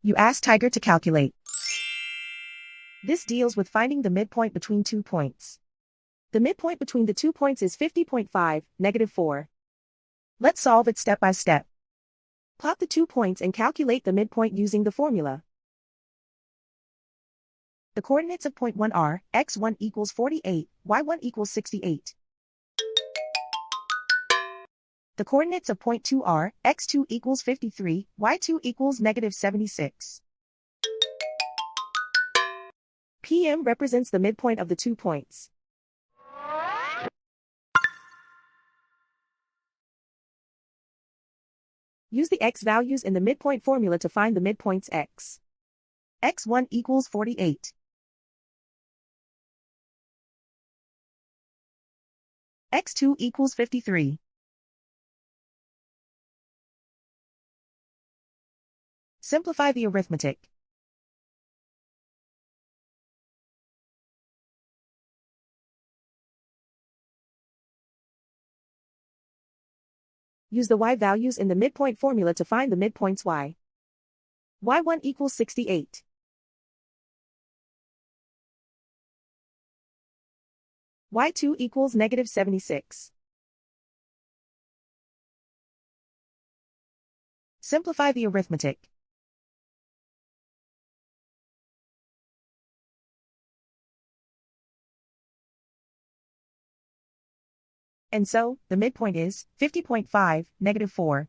You ask Tiger to calculate. This deals with finding the midpoint between 2 points. The midpoint between the 2 points is 50.5, -4. Let's solve it step by step. Plot the 2 points and calculate the midpoint using the formula. The coordinates of point 1 are, x1 equals 48, y1 equals 68. The coordinates of point 2 are, x2 equals 53, y2 equals -76. PM represents the midpoint of the 2 points. Use the x values in the midpoint formula to find the midpoints x. x1 equals 48. x2 equals 53. Simplify the arithmetic. Use the y values in the midpoint formula to find the midpoints y. y1 equals 68. y2 equals -76. Simplify the arithmetic. And so, the midpoint is 50.5, -4.